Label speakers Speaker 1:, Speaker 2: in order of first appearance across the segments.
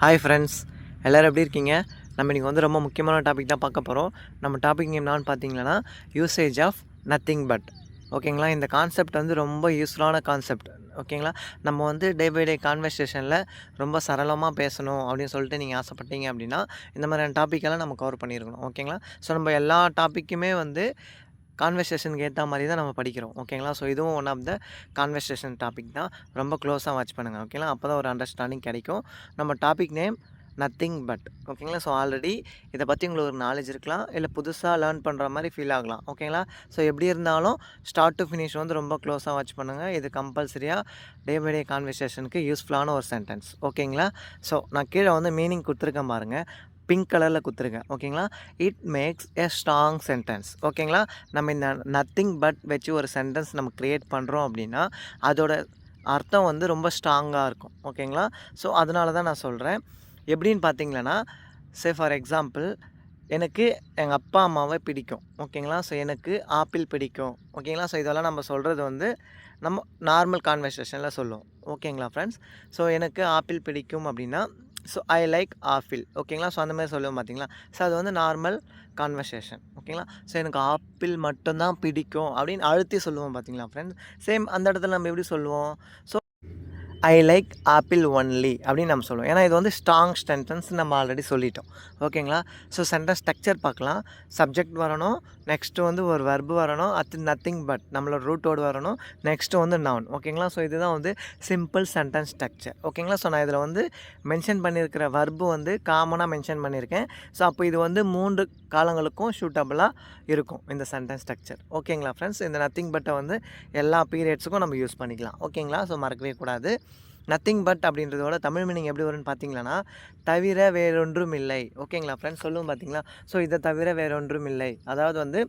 Speaker 1: Hi friends, எல்லோரும் எப்படி இருக்கீங்க? நம்ம இன்றைக்கி வந்து ரொம்ப முக்கியமான டாபிக் தான் பார்க்க போகிறோம். நம்ம டாபிக் என்னன்னு பார்த்தீங்கன்னா யூசேஜ் ஆஃப் நத்திங் பட். ஓகேங்களா? இந்த கான்செப்ட் வந்து ரொம்ப யூஸ்ஃபுல்லான கான்செப்ட். ஓகேங்களா? நம்ம வந்து டே பை டே கான்வர்சேஷனில் ரொம்ப சரளமாக பேசணும் அப்படின்னு சொல்லிட்டு நீங்கள் ஆசைப்பட்டீங்க அப்படின்னா இந்த மாதிரியான டாப்பிக்கெல்லாம் நம்ம கவர் பண்ணியிருக்கணும். ஓகேங்களா? ஸோ நம்ம எல்லா டாப்பிக்குமே வந்து கான்வர்சேஷனுக்கு ஏற்ற மாதிரி தான் நம்ம படிக்கிறோம். ஓகேங்களா? ஸோ இதுவும் one of the conversation topic தான். ரொம்ப க்ளோஸாக வாட்ச் பண்ணுங்கள். ஓகேங்களா? அப்போ தான் ஒரு அண்டர்ஸ்டாண்டிங் கிடைக்கும். நம்ம டாபிக் நேம் நத்திங் பட். ஓகேங்களா? ஸோ ஆல்ரெடி இதை பற்றி உங்களுக்கு ஒரு நாலேஜ் இருக்கலாம், இல்லை புதுசாக லேர்ன் பண்ணுற மாதிரி ஃபீல் ஆகலாம். ஓகேங்களா? ஸோ எப்படி இருந்தாலும் ஸ்டார்ட் டு ஃபினிஷ் வந்து ரொம்ப க்ளோஸாக வாட்ச் பண்ணுங்கள். இது கம்பல்சரியாக டே பை டே கான்வர்சேஷனுக்கு யூஸ்ஃபுல்லான ஒரு சென்டென்ஸ். ஓகேங்களா? ஸோ நான் கீழே வந்து மீனிங் கொடுத்துருக்கேன் பாருங்கள். பிங்க் கலரில் கொடுத்துருக்கேன். ஓகேங்களா? It makes a strong sentence. ஓகேங்களா? நம்ம இந்த நத்திங் பட் வச்சு ஒரு சென்டென்ஸ் நம்ம க்ரியேட் பண்ணுறோம் அப்படின்னா அதோட அர்த்தம் வந்து ரொம்ப ஸ்ட்ராங்காக இருக்கும். ஓகேங்களா? ஸோ அதனால தான் நான் சொல்கிறேன். எப்படின்னு பார்த்தீங்கன்னா, ஃபார் எக்ஸாம்பிள், எனக்கு எங்கள் அப்பா அம்மாவை பிடிக்கும். ஓகேங்களா? ஸோ எனக்கு ஆப்பிள் பிடிக்கும். ஓகேங்களா? ஸோ இதெல்லாம் நம்ம சொல்கிறது வந்து நம்ம நார்மல் கான்வர்சேஷனில் சொல்லுவோம். ஓகேங்களா ஃப்ரெண்ட்ஸ்? ஸோ எனக்கு ஆப்பிள் பிடிக்கும் அப்படின்னா ஸோ ஐ லைக் ஆப்பிள். ஓகேங்களா? ஸோ அந்த மாதிரி சொல்லுவோம் பார்த்தீங்களா? ஸோ அது வந்து நார்மல் கான்வர்சேஷன். ஓகேங்களா? ஸோ எனக்கு ஆப்பிள் மட்டும்தான் பிடிக்கும் அப்படின்னு அழுத்தி சொல்லுவோம் பார்த்தீங்களா ஃப்ரெண்ட்ஸ்? சேம் அந்த இடத்துல நம்ம எப்படி சொல்லுவோம்? So I like apple only அப்படின்னு நம்ம சொல்லுவோம். ஏன்னா இது வந்து ஸ்ட்ராங் சென்டென்ஸ் நம்ம ஆல்ரெடி சொல்லிட்டோம். ஓகேங்களா? ஸோ சென்டென்ஸ் ஸ்ட்ரக்சர் பார்க்கலாம். சப்ஜெக்ட் வரணும், நெக்ஸ்ட்டு வந்து ஒரு வெர்பு வரணும், நத்திங் பட் நம்மளோட ரூட் வேர்டு வரணும், நெக்ஸ்ட்டு வந்து நவுன். ஓகேங்களா? ஸோ இதுதான் வந்து சிம்பிள் சென்டென்ஸ் ஸ்ட்ரக்சர். ஓகேங்களா? ஸோ நான் இதில் வந்து மென்ஷன் பண்ணியிருக்கிற வெர்பு வந்து காமனாக மென்ஷன் பண்ணியிருக்கேன். ஸோ அப்போ இது வந்து 3 காலங்களுக்கும் சூட்டபுளாக இருக்கும் இந்த சென்டென்ஸ் ஸ்ட்ரக்சர். ஓகேங்களா ஃப்ரெண்ட்ஸ்? இந்த நத்திங் பட்டை வந்து எல்லா பீரியட்ஸுக்கும் நம்ம யூஸ் பண்ணிக்கலாம். ஓகேங்களா? ஸோ மறக்கவே கூடாது. நத்திங் பட் அப்படின்றதோட தமிழ் மீனிங் எப்படி வரும்னு பார்த்தீங்கன்னா, தவிர வேறொன்றும் இல்லை. ஓகேங்களா ஃப்ரெண்ட்ஸ்? சொல்லுவோம் பார்த்தீங்களா? ஸோ இதை தவிர வேறொன்றும் இல்லை. அதாவது வந்து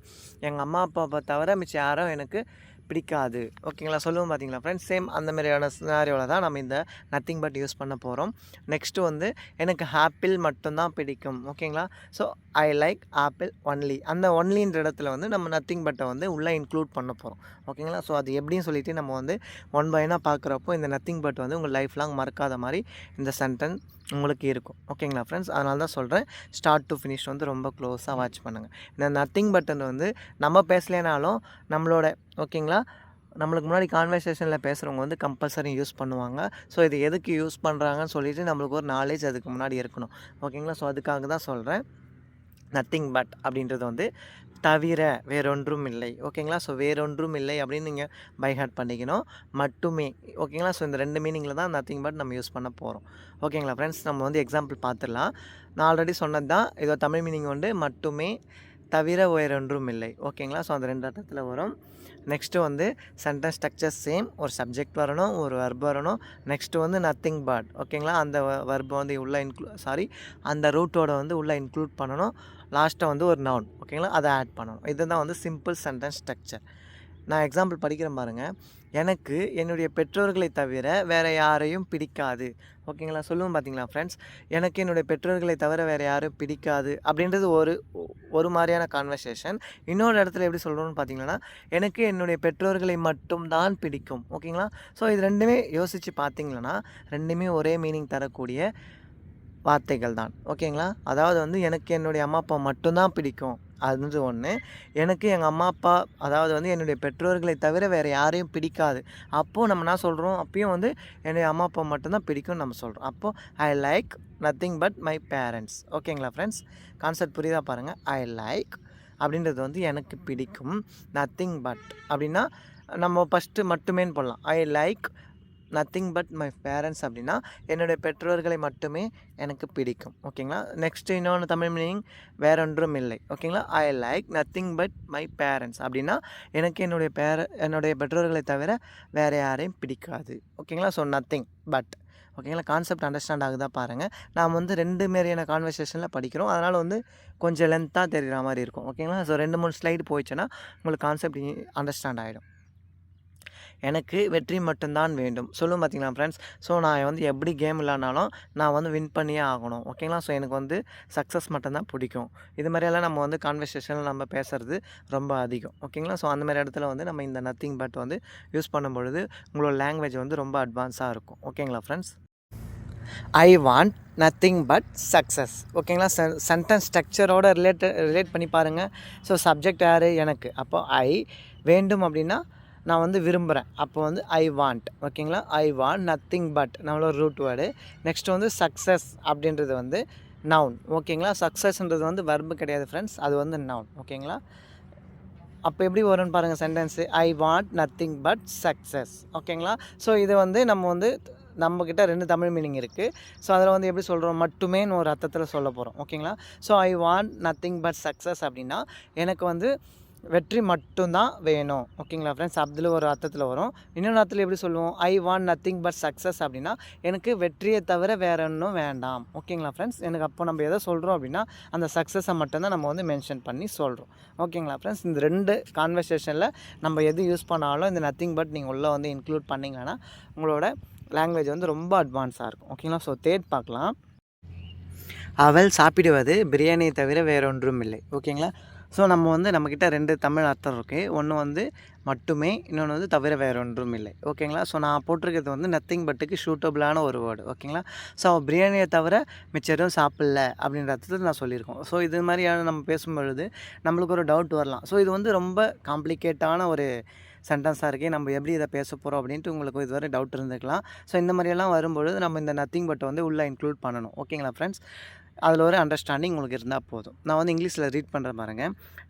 Speaker 1: எங்கள் அம்மா அப்பாவை தவிர மிச்சம் யாரும் எனக்கு பிடிக்காது. ஓகேங்களா? சொல்லுவோம் பார்த்தீங்களா ஃப்ரெண்ட்ஸ்? சேம் அந்த மாதிரியான சினாரியோவில் தான் நம்ம இந்த நத்திங் பட் யூஸ் பண்ண போகிறோம். நெக்ஸ்ட்டு வந்து எனக்கு ஆப்பிள் மட்டும்தான் பிடிக்கும். ஓகேங்களா? So I like apple only. அந்த ஒன்லின்ற இடத்துல வந்து நம்ம நத்திங் பட்டை வந்து உள்ளே இன்க்ளூட் பண்ண போகிறோம். ஓகேங்களா? ஸோ அது எப்படின்னு சொல்லிவிட்டு நம்ம வந்து ஒன் பை ஒன்னாக பார்க்குறப்போ இந்த நத்திங் பட் வந்து உங்கள் லைஃப் லாங் மறக்காத மாதிரி இந்த சென்டென்ஸ் உங்களுக்கு இருக்கும். ஓகேங்களா ஃப்ரெண்ட்ஸ்? அதனால தான் சொல்கிறேன், ஸ்டார்ட் டு ஃபினிஷ் வந்து ரொம்ப க்ளோஸாக வாட்ச் பண்ணுங்கள். இந்த நத்திங் பட்டன் வந்து நம்ம பேசலைனாலும் நம்மளோட ஓகேங்களா நம்மளுக்கு முன்னாடி கான்வர்சேஷனில் பேசுகிறவங்க வந்து கம்பல்சரி யூஸ் பண்ணுவாங்க. ஸோ இது எதுக்கு யூஸ் பண்ணுறாங்கன்னு சொல்லிவிட்டு நம்மளுக்கு ஒரு நாலேஜ் அதுக்கு முன்னாடி இருக்கணும். ஓகேங்களா? ஸோ அதுக்காக தான் சொல்கிறேன். நத்திங் பட் அப்படின்றது வந்து தவிர வேறொன்றும் இல்லை. ஓகேங்களா? ஸோ வேறொன்றும் இல்லை அப்படின்னு நீங்கள் பை ஹார்ட் பண்ணிக்கணும். மட்டுமே. ஓகேங்களா? ஸோ இந்த 2 மீனிங்கில் தான் நத்திங் பட் நம்ம யூஸ் பண்ண போகிறோம். ஓகேங்களா ஃப்ரெண்ட்ஸ்? நம்ம வந்து எக்ஸாம்பிள் பார்த்துடலாம். நான் ஆல்ரெடி சொன்னது தான். இதோ தமிழ் மீனிங் வந்து மட்டுமே, தவிர வேறொன்றும் இல்லை. ஓகேங்களா? ஸோ அந்த 2 அர்த்தத்தில் வரும். நெக்ஸ்ட்டு வந்து சென்டென்ஸ் ஸ்ட்ரக்சர் சேம். ஒரு சப்ஜெக்ட் வரணும், ஒரு வெர்ப் வரணும். நெக்ஸ்ட்டு வந்து நத்திங் பட். ஓகேங்களா? அந்த வெர்பை வந்து உள்ளே அந்த ரூட்டோட வந்து உள்ளே இன்க்ளூட் பண்ணணும். லாஸ்ட்டாக வந்து ஒரு நவுன். ஓகேங்களா? அதை ஆட் பண்ணணும். இதுதான் வந்து சிம்பிள் சென்டென்ஸ் ஸ்ட்ரக்சர். நான் எக்ஸாம்பிள் படிக்கிறேன் பாருங்கள். எனக்கு என்னுடைய பெற்றோர்களை தவிர வேறு யாரையும் பிடிக்காது. ஓகேங்களா? சொல்லுவோம் பார்த்தீங்களா ஃப்ரெண்ட்ஸ்? எனக்கு என்னுடைய பெற்றோர்களை தவிர வேறு யாரும் பிடிக்காது அப்படின்றது ஒரு மாதிரியான கான்வர்சேஷன். இன்னொரு இடத்துல எப்படி சொல்கிறோன்னு பார்த்தீங்கன்னா, எனக்கு என்னுடைய பெற்றோர்களை மட்டும் தான் பிடிக்கும். ஓகேங்களா? ஸோ இது 2மே யோசித்து பார்த்தீங்கன்னா 2மே ஒரே மீனிங் தரக்கூடிய வார்த்தைகள் தான். ஓகேங்களா? அதாவது வந்து எனக்கு என்னுடைய அம்மா அப்பா மட்டும்தான் பிடிக்கும். அது வந்து ஒன்று. எனக்கு எங்கள் அம்மா அப்பா அதாவது வந்து என்னுடைய பெற்றோர்களை தவிர வேறு யாரையும் பிடிக்காது. அப்போது நம்ம என்ன சொல்கிறோம்? அப்பயும் வந்து என்னுடைய அம்மா அப்பா மட்டும்தான் பிடிக்கும்னு நம்ம சொல்கிறோம். அப்போது I like nothing but my parents. ஓகேங்களா ஃப்ரெண்ட்ஸ்? கான்செப்ட் புரியுதா பாருங்கள். ஐ லைக் அப்படின்றது வந்து எனக்கு பிடிக்கும். நத்திங் பட் அப்படின்னா நம்ம ஃபஸ்ட்டு மட்டுமேன்னு போடலாம். I like nothing but my parents அப்படின்னா என்னுடைய பெற்றோர்களை மட்டுமே எனக்கு பிடிக்கும். ஓகேங்களா? நெக்ஸ்ட்டு இன்னொன்று தமிழ் மீனிங் வேறொன்றும் இல்லை. ஓகேங்களா? I like nothing but my parents அப்படின்னா எனக்கு என்னுடைய பெற்றோர்களை தவிர வேறு யாரையும் பிடிக்காது. ஓகேங்களா? So nothing but. ஓகேங்களா? கான்செப்ட் அண்டர்ஸ்டாண்ட் ஆகுதா பாருங்கள். நாம் வந்து 2 மாரியான கான்வர்சேஷனில் படிக்கிறோம். அதனால் வந்து கொஞ்சம் லென்த்தாக தெரிகிற மாதிரி இருக்கும். ஓகேங்களா? ஸோ 2, 3 ஸ்லைடு போயிடுச்சுன்னா உங்களுக்கு கான்செப்ட் அண்டர்ஸ்டாண்ட் ஆகிடும். எனக்கு வெற்றி மட்டும்தான் வேண்டும். சொல்லுவோம் பார்த்தீங்களா ஃப்ரெண்ட்ஸ்? ஸோ நான் வந்து எப்படி கேம் விளையாடினாலும் நான் வந்து வின் பண்ணியே ஆகணும். ஓகேங்களா? ஸோ எனக்கு வந்து சக்ஸஸ் மட்டும்தான் பிடிக்கும். இது மாதிரியெல்லாம் நம்ம வந்து கான்வர்சேஷனில் நம்ம பேசுகிறது ரொம்ப அதிகம். ஓகேங்களா? ஸோ அந்த மாதிரி இடத்துல வந்து நம்ம இந்த நத்திங் பட் வந்து யூஸ் பண்ணும்பொழுது உங்களோட லாங்குவேஜ் வந்து ரொம்ப அட்வான்ஸாக இருக்கும். ஓகேங்களா friends? I want nothing but success. ஓகேங்களா? சென்டென்ஸ் ஸ்ட்ரக்சரோட ரிலேட் பண்ணி பாருங்கள். ஸோ சப்ஜெக்ட் யார்? எனக்கு. அப்போ ஐ வேண்டும் அப்படின்னா நான் வந்து விரும்புகிறேன். அப்போ வந்து ஐ வாண்ட். ஓகேங்களா? ஐ வாண்ட் நத்திங் பட் நம்மளோட ரூட் வேர்டு. நெக்ஸ்ட் வந்து சக்ஸஸ் அப்படின்றது வந்து நவுன். ஓகேங்களா? சக்ஸஸ்ன்றது வந்து வர்பு கிடையாது ஃப்ரெண்ட்ஸ், அது வந்து நவுன். ஓகேங்களா? அப்போ எப்படி வரும்னு பாருங்கள் sentence. I want nothing but success. ஓகேங்களா? ஸோ இது வந்து நம்மக்கிட்ட 2 தமிழ் மீனிங் இருக்குது. ஸோ அதில் வந்து எப்படி சொல்கிறோம்? மட்டுமேன்னு ஒரு அர்த்தத்தில் சொல்ல போகிறோம். ஓகேங்களா? So I want nothing but success அப்படின்னா எனக்கு வந்து வெற்றி மட்டும்தான் வேணும். ஓகேங்களா ஃப்ரெண்ட்ஸ்? அதில் ஒரு அர்த்தத்தில் வரும். இன்னொரு அர்த்தத்தில் எப்படி சொல்லுவோம்? I want nothing but success அப்படின்னா எனக்கு வெற்றியை தவிர வேறு ஒன்றும் வேண்டாம். ஓகேங்களா ஃப்ரெண்ட்ஸ்? எனக்கு அப்போ நம்ம எதை சொல்கிறோம் அப்படின்னா அந்த சக்ஸஸை மட்டும்தான் நம்ம வந்து மென்ஷன் பண்ணி சொல்கிறோம். ஓகேங்களா ஃப்ரெண்ட்ஸ்? இந்த 2 கான்வர்சேஷனில் நம்ம எது யூஸ் பண்ணாலும் இந்த நத்திங் பட் நீங்கள் உள்ளே வந்து இன்க்ளூட் பண்ணிங்கன்னா உங்களோட லாங்குவேஜ் வந்து ரொம்ப அட்வான்ஸாக இருக்கும். ஓகேங்களா? ஸோ தேர்ட் பார்க்கலாம். அவள் சாப்பிடுவது பிரியாணியை தவிர வேறொன்றும் இல்லை. ஓகேங்களா? ஸோ நம்ம வந்து நம்மக்கிட்ட 2 தமிழ் அர்த்தம் இருக்குது. ஒன்று வந்து மட்டுமே, இன்னொன்று வந்து தவிர வேறொன்றும் இல்லை. ஓகேங்களா? ஸோ நான் போட்டிருக்கிறது வந்து நத்திங் பட்டுக்கு சூட்டபுளான ஒரு வேர்டு. ஓகேங்களா? ஸோ பிரியாணியை தவிர மிச்சம் எதுவும் சாப்பிடல அப்படின்ற அர்த்தத்தில் நான் சொல்லியிருக்கோம். ஸோ இது மாதிரியான நம்ம பேசும்பொழுது நம்மளுக்கு ஒரு டவுட் வரலாம். ஸோ இது வந்து ரொம்ப காம்ப்ளிகேட்டான ஒரு சென்டென்ஸாக இருக்கே, நம்ம எப்படி இதை பேச போகிறோம் அப்படின்ட்டு உங்களுக்கு இதுவரை டவுட் இருந்துக்கலாம். ஸோ இந்த மாதிரியெல்லாம் வரும்பொழுது நம்ம இந்த நத்திங் பட் வந்து உள்ளே இன்க்ளூட் பண்ணணும். ஓகேங்களா ஃப்ரெண்ட்ஸ்? அதில் ஒரு அண்டர்ஸ்டாண்டிங் உங்களுக்கு இருந்தால் போதும். நான் வந்து இங்கிலீஷில் ரீட் பண்ணுற பாருங்க.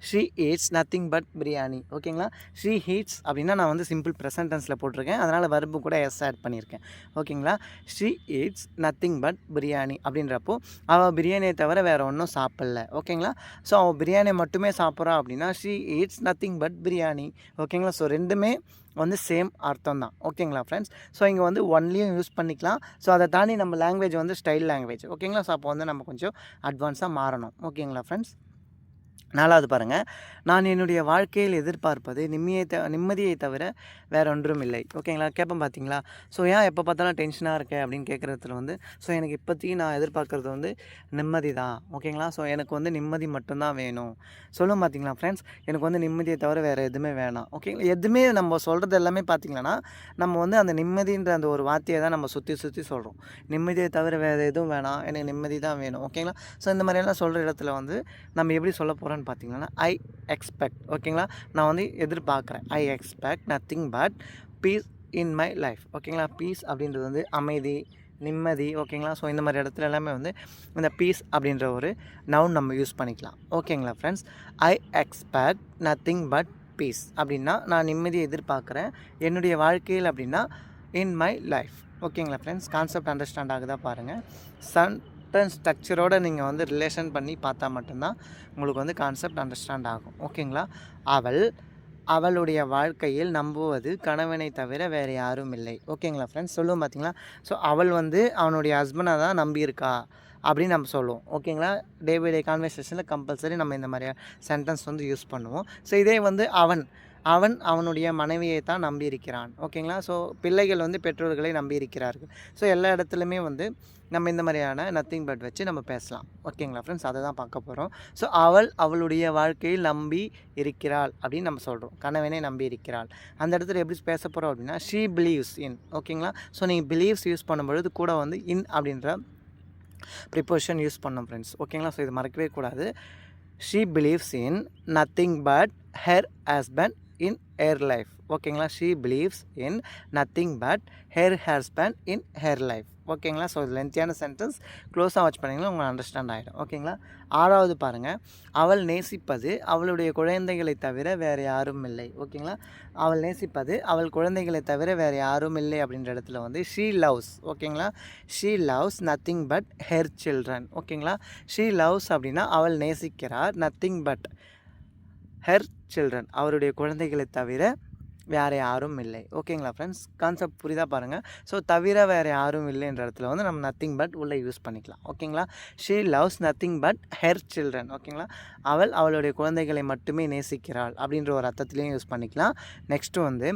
Speaker 1: She eats nothing but biryani. ஓகேங்களா? ஷீ ஈட்ஸ் அப்படின்னா நான் வந்து சிம்பிள் ப்ரெசன்ட் டென்ஸில் போட்டிருக்கேன். அதனால் வர்பு கூட எஸ் ஆட் பண்ணியிருக்கேன். ஓகேங்களா? She eats nothing but biryani அப்படின்றப்போ அவள் பிரியாணியை தவிர வேறு ஒன்றும் சாப்பிடல. ஓகேங்களா? ஸோ அவள் பிரியாணி மட்டுமே சாப்பிட்றா அப்படின்னா she eats nothing but biryani. ஓகேங்களா? ஸோ ரெண்டுமே வந்து சேம் அர்த்தம் தான். ஓகேங்களா ஃப்ரெண்ட்ஸ்? ஸோ இங்கே வந்து ஒன்லியும் யூஸ் பண்ணிக்கலாம். ஸோ அதை தாண்டி நம்ம லாங்குவேஜ் வந்து ஸ்டைல் லாங்குவேஜ். ஓகேங்களா? ஸோ அப்போ வந்து நம்ம கொஞ்சம் அட்வான்ஸாக மாறணும். ஓகேங்களா ஃப்ரெண்ட்ஸ்? 4வது பாருங்கள். நான் என்னுடைய வாழ்க்கையில் எதிர்பார்ப்பது நிம்மதியை தவிர வேறு ஒன்றும் இல்லை. ஓகேங்களா? கேட்பேன் பார்த்தீங்களா? ஸோ ஏன் எப்போ பார்த்தாலும் டென்ஷனாக இருக்கேன் அப்படின்னு கேட்குறதுல வந்து ஸோ எனக்கு இப்போதைக்கு நான் எதிர்பார்க்குறது வந்து நிம்மதி தான். ஓகேங்களா? ஸோ எனக்கு வந்து நிம்மதி மட்டும்தான் வேணும். சொல்லும் பார்த்தீங்களா ஃப்ரெண்ட்ஸ்? எனக்கு வந்து நிம்மதியை தவிர வேறு எதுவுமே வேணாம். ஓகேங்களா? எதுவுமே நம்ம சொல்கிறது எல்லாமே பார்த்திங்கன்னா நம்ம வந்து அந்த நிம்மதின்ற அந்த ஒரு வார்த்தையை தான் நம்ம சுற்றி சொல்கிறோம். நிம்மதியை தவிர வேறு எதுவும் வேணாம், எனக்கு நிம்மதி தான் வேணும். ஓகேங்களா? ஸோ இந்த மாதிரியெல்லாம் சொல்கிற இடத்துல வந்து நம்ம எப்படி சொல்ல போகிறோன்னு பார்த்தீங்கன்னா ஐ எக்ஸ்பெக்ட். ஓகேங்களா? நான் வந்து எதிர்பார்க்குறேன். I expect nothing but peace in my life. ஓகேங்களா? பீஸ் அப்படின்றது வந்து அமைதி, நிம்மதி. ஓகேங்களா? ஸோ இந்த மாதிரி இடத்துல எல்லாமே வந்து இந்த பீஸ் அப்படின்ற ஒரு நவுன் நம்ம யூஸ் பண்ணிக்கலாம். ஓகேங்களா friends? I expect nothing but peace அப்படின்னா நான் நிம்மதியை எதிர்பார்க்குறேன் என்னுடைய வாழ்க்கையில் அப்படின்னா இன் மை லைஃப். ஓகேங்களா ஃப்ரெண்ட்ஸ்? கான்செப்ட் அண்டர்ஸ்டாண்ட் ஆகுதா பாருங்கள். சென்டென்ஸ் ஸ்ட்ரக்சரோடு நீங்கள் வந்து ரிலேஷன் பண்ணி பார்த்தா மட்டும்தான் உங்களுக்கு வந்து கான்செப்ட் அண்டர்ஸ்டாண்ட் ஆகும். ஓகேங்களா? அவளுடைய வாழ்க்கையில் நம்புவது கணவனை தவிர வேறு யாரும் இல்லை. ஓகேங்களா ஃப்ரெண்ட்ஸ்? சொல்லுவோம் பார்த்தீங்களா? ஸோ அவள் வந்து அவனுடைய ஹஸ்பண்டை தான் நம்பியிருக்கா அப்படின்னு நம்ம சொல்லுவோம். ஓகேங்களா? டே பை டே கான்வர்சேஷனில் கம்பல்சரி நம்ம இந்த மாதிரியான சென்டென்ஸ் வந்து யூஸ் பண்ணுவோம். ஸோ இதே வந்து அவனுடைய மனைவியை தான் நம்பியிருக்கிறான். ஓகேங்களா? ஸோ பிள்ளைகள் வந்து பெற்றோர்களை நம்பியிருக்கிறார்கள். ஸோ எல்லா இடத்துலையுமே வந்து நம்ம இந்த மாதிரியான நத்திங் பட் வச்சு நம்ம பேசலாம். ஓகேங்களா ஃப்ரெண்ட்ஸ்? அதை தான் பார்க்க போகிறோம். ஸோ அவளுடைய வாழ்க்கையில் நம்பி இருக்கிறாள் அப்படின்னு நம்ம சொல்கிறோம். கணவனை நம்பி இருக்கிறாள். அந்த இடத்துல எப்படி பேச போகிறோம் அப்படின்னா ஷீ பிலீவ்ஸ் இன். ஓகேங்களா? ஸோ நீங்கள் பிலீவ்ஸ் யூஸ் பண்ணும்பொழுது கூட வந்து இன் அப்படின்ற ப்ரிப்போசிஷன் யூஸ் பண்ணோம் ஃப்ரெண்ட்ஸ். ஓகேங்களா? ஸோ இது மறக்கவே கூடாது. She believes in nothing but her husband in her life. ஓகேங்களா? She believes in nothing but her husband in her life. ஓகேங்களா? ஸோ இது லென்த்தியான சென்டென்ஸ். க்ளோஸாக வாட்ச் பண்ணிங்கன்னா உங்களுக்கு அண்டர்ஸ்டாண்ட் ஆகிடும். ஓகேங்களா? 6வது பாருங்கள். அவள் நேசிப்பது அவளுடைய குழந்தைகளை தவிர வேறு யாரும் இல்லை. ஓகேங்களா? அவள் நேசிப்பது அவள் குழந்தைகளை தவிர வேறு யாரும் இல்லை அப்படின்ற இடத்துல வந்து ஷீ லவ்ஸ். ஓகேங்களா? She loves nothing but her children. ஓகேங்களா? ஷீ லவ்ஸ் அப்படின்னா அவள் நேசிக்கிறார். நத்திங் பட் ஹெர் சில்ட்ரன் அவருடைய குழந்தைகளை தவிர வேறு யாரும் இல்லை. ஓகேங்களா ஃப்ரெண்ட்ஸ்? கான்செப்ட் புரியுதா பாருங்கள். ஸோ தவிர வேறு யாரும் இல்லைன்ற இடத்துல வந்து நம்ம நத்திங் பட் உள்ளே யூஸ் பண்ணிக்கலாம். ஓகேங்களா? She loves nothing but her children. ஓகேங்களா? அவளுடைய குழந்தைகளை மட்டுமே நேசிக்கிறாள் அப்படின்ற ஒரு அர்த்தத்துலேயும் யூஸ் பண்ணிக்கலாம். நெக்ஸ்ட்டு வந்து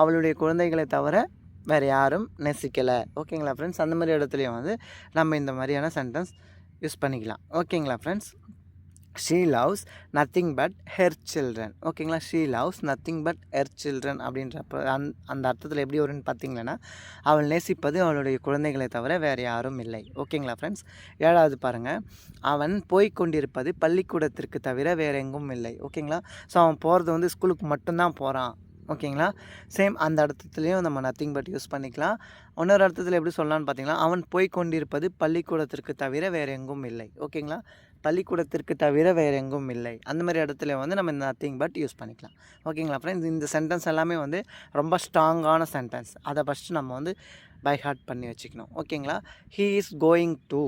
Speaker 1: அவளுடைய குழந்தைகளை தவிர வேறு யாரும் நேசிக்கலை. ஓகேங்களா ஃப்ரெண்ட்ஸ்? அந்த மாதிரி இடத்துலையும் வந்து நம்ம இந்த மாதிரியான சென்டென்ஸ் யூஸ் பண்ணிக்கலாம். ஓகேங்களா friends? She loves nothing but her children. ஓகேங்களா, she loves nothing but her children அப்படின்றப்ப அந்த அர்த்தத்தில் எப்படி வரும்னு பார்த்தீங்கன்னா, அவள் நேசிப்பது அவளுடைய குழந்தைகளை தவிர வேறு யாரும் இல்லை. ஓகேங்களா ஃப்ரெண்ட்ஸ். 7வது பாருங்கள், அவன் போய்கொண்டிருப்பது பள்ளிக்கூடத்திற்கு தவிர வேறு எங்கும் இல்லை. ஓகேங்களா, ஸோ அவன் போகிறது வந்து ஸ்கூலுக்கு மட்டும்தான் போகிறான். ஓகேங்களா, சேம் அந்த அர்த்தத்துலேயும் நம்ம நத்திங் பட் யூஸ் பண்ணிக்கலாம். இன்னொரு அர்த்தத்தில் எப்படி சொல்லலாம்னு பார்த்தீங்கன்னா, அவன் போய்கொண்டிருப்பது பள்ளிக்கூடத்திற்கு தவிர வேறு எங்கும் இல்லை. ஓகேங்களா, பள்ளிக்கூடத்திற்கு தவிர வேறு எங்கும் இல்லை. அந்த மாதிரி இடத்துல வந்து நம்ம இந்த நத்திங் பட் யூஸ் பண்ணிக்கலாம். ஓகேங்களா ஃப்ரெண்ட்ஸ், இந்த சென்டென்ஸ் எல்லாமே வந்து ரொம்ப ஸ்ட்ராங்கான சென்டென்ஸ். அதை ஃபஸ்ட்டு நம்ம வந்து பை ஹார்ட் பண்ணி வச்சுக்கணும். ஓகேங்களா, ஹீ இஸ் கோயிங் டு.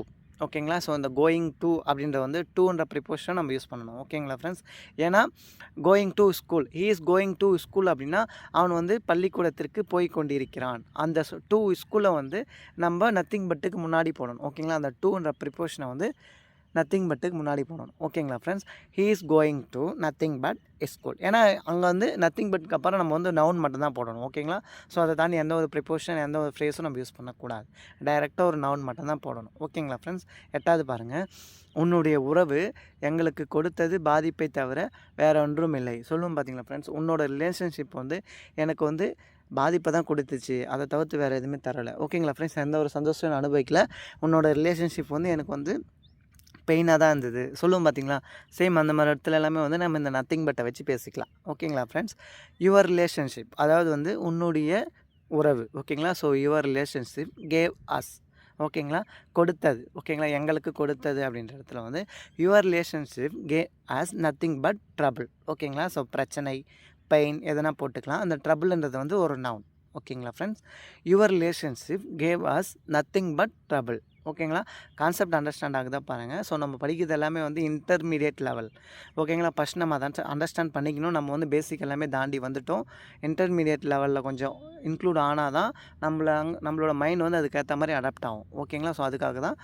Speaker 1: ஓகேங்களா, ஸோ இந்த கோயிங் டு அப்படின்ற வந்து டூன்ற ப்ரிப்போஷனை நம்ம யூஸ் பண்ணணும். ஓகேங்களா ஃப்ரெண்ட்ஸ், ஏன்னா going to school, he is going to school அப்படின்னா அவன் வந்து பள்ளிக்கூடத்திற்கு போய் கொண்டிருக்கிறான். அந்த டூ ஸ்கூலை வந்து நம்ம நத்திங் பட்டுக்கு முன்னாடி போடணும். ஓகேங்களா, அந்த டூன்ற ப்ரிப்போஷனை வந்து நத்திங் பட்டுக்கு முன்னாடி போடணும். ஓகேங்களா friends, he is going to nothing but school. ஏன்னா அங்கே வந்து நத்திங் பட்டுக்கு அப்புறம் நம்ம வந்து நவுன் மட்டும் தான் போடணும். ஓகேங்களா, ஸோ அதை தாண்டி எந்த ஒரு ப்ரிப்போஷன் எந்த ஒரு ஃப்ரேஸும் நம்ம யூஸ் பண்ணக்கூடாது. டைரெக்டாக ஒரு நவுன் மட்டும் தான் போடணும். ஓகேங்களா ஃப்ரெண்ட்ஸ். 8வது பாருங்கள், உன்னுடைய உறவு எங்களுக்கு கொடுத்தது பாதிப்பை தவிர வேறு ஒன்றும் இல்லை. சொல்லுவோம் பார்த்தீங்களா ஃப்ரெண்ட்ஸ், உன்னோட ரிலேஷன்ஷிப் வந்து எனக்கு வந்து பாதிப்பை தான் கொடுத்துச்சு, அதை தவிர்த்து வேறு எதுவுமே தரலை. ஓகேங்களா ஃப்ரெண்ட்ஸ், எந்த ஒரு சந்தோஷம் அனுபவிக்கல. உன்னோட ரிலேஷன்ஷிப் வந்து எனக்கு வந்து பெயினாக தான் இருந்தது. சொல்லுவோம் பார்த்தீங்களா, சேம் அந்த மாதிரி இடத்துல எல்லாமே வந்து நம்ம இந்த நத்திங் பட்டை வச்சு பேசிக்கலாம். ஓகேங்களா ஃப்ரெண்ட்ஸ். யுவர் ரிலேஷன்ஷிப் அதாவது வந்து உன்னுடைய உறவு. ஓகேங்களா, so your relationship gave us. ஓகேங்களா, கொடுத்தது. ஓகேங்களா, எங்களுக்கு கொடுத்தது அப்படின்ற இடத்துல வந்து your relationship gave us nothing but trouble. ஓகேங்களா, ஸோ பிரச்சனை, பெயின் எதனா போட்டுக்கலாம். அந்த ட்ரபிள்ன்றது வந்து ஒரு நவுன். ஓகேங்களா friends, your relationship gave us nothing but trouble. ஓகேங்களா, கான்செப்ட் அண்டர்ஸ்டாண்ட் ஆகுதா பாருங்கள். ஸோ நம்ம படிக்கிறது எல்லாமே வந்து இன்டர்மீடியட் லெவல். ஓகேங்களா, ஃபஸ்ட் நம்ம அதை அண்டர்ஸ்டாண்ட் பண்ணிக்கணும். நம்ம வந்து பேசிக் எல்லாமே தாண்டி வந்துட்டோம். இன்டர்மீடியட் லெவலில் கொஞ்சம் இன்க்ளூட் ஆனால் தான் நம்மளோட மைண்ட் வந்து அதுக்கேற்ற மாதிரி அடாப்ட் ஆகும். ஓகேங்களா, ஸோ அதுக்காக தான்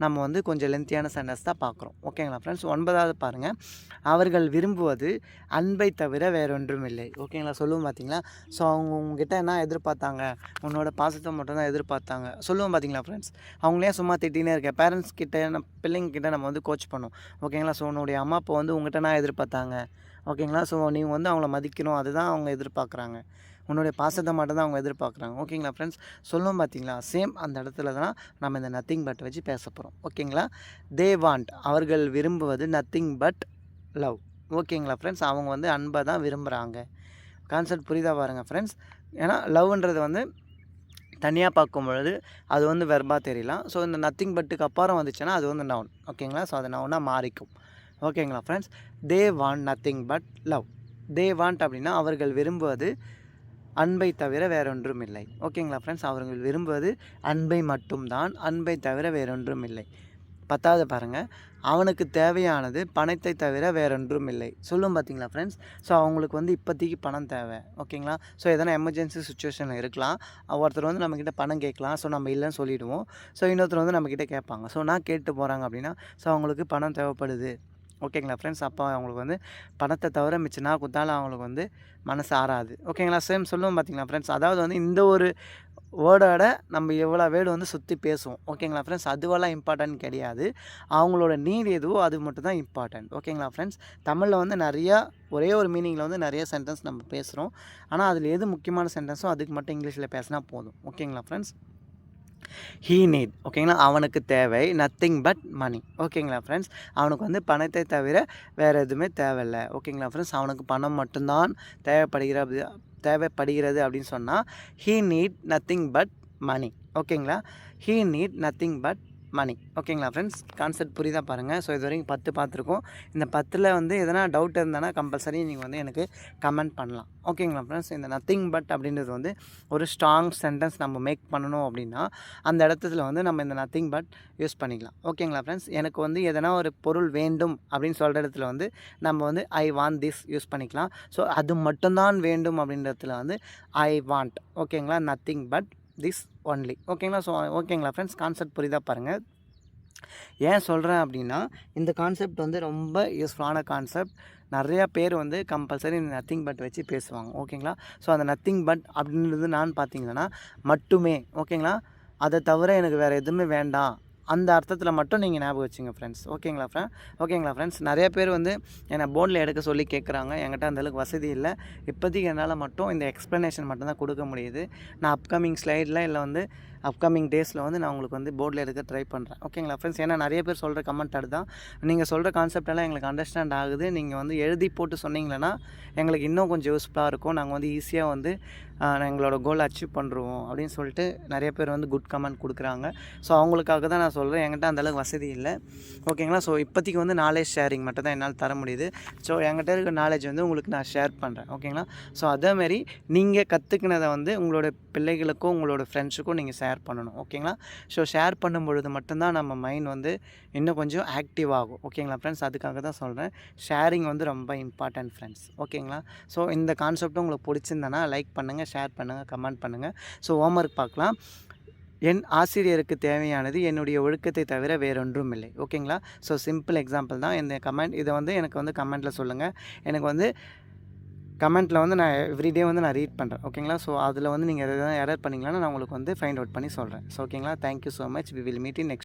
Speaker 1: நம்ம வந்து கொஞ்சம் லென்த்தியான சென்டென்ஸ் தான் பார்க்குறோம். ஓகேங்களா ஃப்ரெண்ட்ஸ். 9வது பாருங்கள், அவர்கள் விரும்புவது அன்பை தவிர வேறொன்றும் இல்லை. ஓகேங்களா, சொல்லுவோம் பார்த்தீங்களா, ஸோ அவங்க உங்ககிட்ட என்ன எதிர்பார்த்தாங்க, உன்னோட பாசத்தை மட்டும் தான் எதிர்பார்த்தாங்க. சொல்லுவோம் பார்த்தீங்களா ஃப்ரெண்ட்ஸ், அவங்களே சும்மா திட்டினே இருக்க பேரண்ட்ஸ் கிட்ட பிள்ளைங்கக்கிட்ட நம்ம வந்து கோச் பண்ணோம். ஓகேங்களா, ஸோ உன்னுடைய அம்மா அப்பா வந்து உங்கள்கிட்ட நான் எதிர்பார்த்தாங்க. ஓகேங்களா, ஸோ நீங்கள் வந்து அவங்கள மதிக்கணும், அதுதான் அவங்க எதிர்பார்க்குறாங்க. உன்னுடைய பாசத்தை மட்டும் தான் அவங்க எதிர்பார்க்குறாங்க. ஓகேங்களா ஃப்ரெண்ட்ஸ், சொல்லுவோம் பார்த்தீங்களா, சேம் அந்த இடத்துல தான் நம்ம இந்த நத்திங் பட் வச்சு பேச போகிறோம். ஓகேங்களா, தே வாண்ட் அவர்கள் விரும்புவது நத்திங் பட் லவ். ஓகேங்களா ஃப்ரெண்ட்ஸ், அவங்க வந்து அன்பை தான் விரும்புகிறாங்க. கான்செப்ட் புரியுதா பாருங்கள் ஃப்ரெண்ட்ஸ். ஏன்னா லவ்ன்றது வந்து தனியாக பார்க்கும் பொழுது அது வந்து வெர்பாக தெரியலாம். ஸோ இந்த நத்திங் பட்டுக்கு அப்புறம் வந்துச்சுன்னா அது வந்து நவுன். ஓகேங்களா, ஸோ அது நவுனாக மாறிக்கும். ஓகேங்களா friends, they want nothing but love. They want அப்படின்னா அவர்கள் விரும்புவது அன்பை தவிர வேறொன்றும் இல்லை. ஓகேங்களா ஃப்ரெண்ட்ஸ், அவர்கள் விரும்புவது அன்பை மட்டும்தான், அன்பை தவிர வேறொன்றும் இல்லை. 10வது பாருங்கள், அவனுக்கு தேவையானது பணத்தை தவிர வேறொன்றும் இல்லை. சொல்லும் பார்த்தீங்களா ஃப்ரெண்ட்ஸ், ஸோ அவங்களுக்கு வந்து இப்போதைக்கு பணம் தேவை. ஓகேங்களா, ஸோ எதனா எமர்ஜென்சி சுச்சுவேஷனில் இருக்கலாம். ஒருத்தர் வந்து நம்மக்கிட்ட பணம் கேட்கலாம். ஸோ நம்ம இல்லைன்னு சொல்லிவிடுவோம். ஸோ இன்னொருத்தர் வந்து நம்மக்கிட்ட கேட்பாங்க. ஸோ நான் கேட்டு போகிறாங்க அப்படின்னா ஸோ அவங்களுக்கு பணம் தேவைப்படுது. ஓகேங்களா ஃப்ரெண்ட்ஸ், அப்போ அவங்களுக்கு வந்து பணத்தை தவிர மிச்சனா கொடுத்தாலும் அவங்களுக்கு வந்து மனசு ஆறாது. ஓகேங்களா, சேம் சொல்லுவோம் பார்த்தீங்களா ஃப்ரெண்ட்ஸ், அதாவது வந்து இந்த ஒரு வேர்டோட நம்ம எவ்வளோ வேர்டு வந்து சுற்றி பேசுவோம். ஓகேங்களா ஃப்ரெண்ட்ஸ், அதுவெல்லாம் இம்பார்ட்டன்ட் கிடையாது. அவங்களோட நீட் எதுவோ அது மட்டும் தான் இம்பார்ட்டன்ட். ஓகேங்களா ஃப்ரெண்ட்ஸ், தமிழில் வந்து நிறையா ஒரே ஒரு மீனிங்கில் வந்து நிறைய சென்டென்ஸ் நம்ம பேசுகிறோம். ஆனால் அதில் எது முக்கியமான சென்டென்ஸோ அதுக்கு மட்டும் இங்கிலீஷில் பேசினா போதும். ஓகேங்களா ஃப்ரெண்ட்ஸ், ஹீ நீட். ஓகேங்களா, அவனுக்கு தேவை நத்திங் பட் மணி. ஓகேங்களா ஃப்ரெண்ட்ஸ், அவனுக்கு வந்து பணத்தை தவிர வேறு எதுவுமே தேவையில்லை. ஓகேங்களா ஃப்ரெண்ட்ஸ், அவனுக்கு பணம் மட்டும்தான் தேவைப்படுகிறது அப்படின்னு சொன்னால் ஹீ நீட் நத்திங் பட் மணி. ஓகேங்களா, ஹீ நீட் நத்திங் பட் மணி. ஓகேங்களா ஃப்ரெண்ட்ஸ், கான்செப்ட் புரியுதா பாருங்கள். ஸோ இது வரைக்கும் 10 பார்த்துருக்கோம். இந்த 10ல் வந்து எதனா டவுட் இருந்தானா கம்பல்சரி நீங்கள் வந்து எனக்கு கமெண்ட் பண்ணலாம். ஓகேங்களா ஃப்ரெண்ட்ஸ், இந்த நத்திங் பட் அப்படின்றது வந்து ஒரு ஸ்ட்ராங் சென்டென்ஸ் நம்ம மேக் பண்ணணும் அப்படின்னா அந்த இடத்துல வந்து நம்ம இந்த நத்திங் பட் யூஸ் பண்ணிக்கலாம். ஓகேங்களா ஃப்ரெண்ட்ஸ், எனக்கு வந்து எதனா ஒரு பொருள் வேண்டும் அப்படின்னு சொல்கிற இடத்துல வந்து நம்ம வந்து ஐ வாண்ட் திஸ் யூஸ் பண்ணிக்கலாம். ஸோ அது மட்டும்தான் வேண்டும் அப்படின்றதுல வந்து ஐ வாண்ட். ஓகேங்களா, நத்திங் பட் திஸ் ஒன்லி. ஓகேங்களா, ஸோ ஓகேங்களா ஃப்ரெண்ட்ஸ், கான்செப்ட் புரியுதா பாருங்கள். ஏன் சொல்கிறேன் அப்படின்னா இந்த கான்செப்ட் வந்து ரொம்ப யூஸ்ஃபுல்லான கான்செப்ட். நிறையா பேர் வந்து கம்பல்சரி இந்த நத்திங் பட் வச்சு பேசுவாங்க. ஓகேங்களா, ஸோ அந்த நத்திங் பட் அப்படின்றது நான் பார்த்தீங்கன்னா மட்டுமே. ஓகேங்களா, அதை தவிர எனக்கு வேறு எதுவுமே வேண்டாம்
Speaker 2: அந்த அர்த்தத்தில் மட்டும் நீங்கள் ஞாபகம் வச்சுங்க ஃப்ரெண்ட்ஸ். ஓகேங்களா ஃப்ரெண்ட்ஸ். நிறைய பேர் வந்து என்னை போர்டில் எடுக்க சொல்லி கேட்குறாங்க. என்கிட்ட அந்தளவுக்கு வசதி இல்லை. இப்போதைக்கு என்னால் மட்டும் இந்த எக்ஸ்ப்ளனேஷன் மட்டும் தான் கொடுக்க முடியுது. நான் அப்கமிங் ஸ்லைடில் இல்லை வந்து அப்கமிங் டேஸில் வந்து நான் உங்களுக்கு வந்து போர்டில் எடுக்க ட்ரை பண்ணுறேன். ஓகேங்களா ஃப்ரெண்ட்ஸ். ஏன்னா நிறைய பேர் சொல்கிற கமெண்ட் அதுதான். நீங்கள் சொல்கிற கான்செப்ட் எல்லாம் எங்களுக்கு அண்டர்ஸ்டாண்ட் ஆகுது. நீங்கள் வந்து எழுதி போட்டு சொன்னீங்கன்னா எங்களுக்கு இன்னும் கொஞ்சம் யூஸ்ஃபுல்லாக இருக்கும். நாங்கள் வந்து ஈஸியாக வந்து எங்களோட கோல் அச்சீவ் பண்ணுறோம் அப்படின்னு சொல்லிட்டு நிறைய பேர் வந்து குட் கமெண்ட் கொடுக்குறாங்க. ஸோ அவங்களுக்காக தான் நான் சொல்கிறேன். என்கிட்ட அந்தளவுக்கு வசதி இல்லை. ஓகேங்களா. ஸோ இப்போதைக்கு வந்து நாலேஜ் ஷேரிங் மட்டும் தான் என்னால் தர முடியுது. ஸோ என்கிட்ட இருக்க நாலேஜ் வந்து உங்களுக்கு நான் ஷேர் பண்ணுறேன். ஓகேங்களா. ஸோ அதேமாரி நீங்கள் கற்றுக்கினதை வந்து உங்களோட பிள்ளைகளுக்கும் உங்களோட ஃப்ரெண்ட்ஸுக்கும் நீங்கள் ஷேர் பண்ணணும். ஓகேங்களா. ஸோ ஷேர் பண்ணும்பொழுது மட்டும்தான் நம்ம மைண்ட் வந்து இன்னும் கொஞ்சம் ஆக்டிவ் ஆகும். ஓகேங்களா ஃப்ரெண்ட்ஸ். அதுக்காக தான் சொல்கிறேன். ஷேரிங் வந்து ரொம்ப இம்பார்ட்டன்ட் ஃப்ரெண்ட்ஸ். ஓகேங்களா. ஸோ இந்த கான்செப்ட் உங்களுக்கு பிடிச்சிருந்தனா லைக் பண்ணுங்கள், ஷேர் பண்ணுங்கள், கமெண்ட் பண்ணுங்கள். ஸோ ஹோம்ஒர்க் பார்க்கலாம். என் ஆசிரியருக்கு தேவையானது என்னுடைய ஒழுக்கத்தை தவிர வேறொன்றும் இல்லை. ஓகேங்களா. ஸோ சிம்பிள் எக்ஸாம்பிள் தான் இந்த கமெண்ட். இதை வந்து எனக்கு வந்து கமெண்ட்டில் சொல்லுங்கள். எனக்கு வந்து கமெண்ட்டில் வந்து நான் எவ்ரிடே வந்து நான் ரீட் பண்ணுறேன். ஓகேங்களா. ஸோ அதில் வந்து நீங்கள் எதாவது எரர் பண்ணிங்களான்னா நான் உங்களுக்கு வந்து ஃபைண்ட் அவுட் பண்ணி சொல்கிறேன். ஸோ ஓகேங்களா. Thank you so much. We will meet in next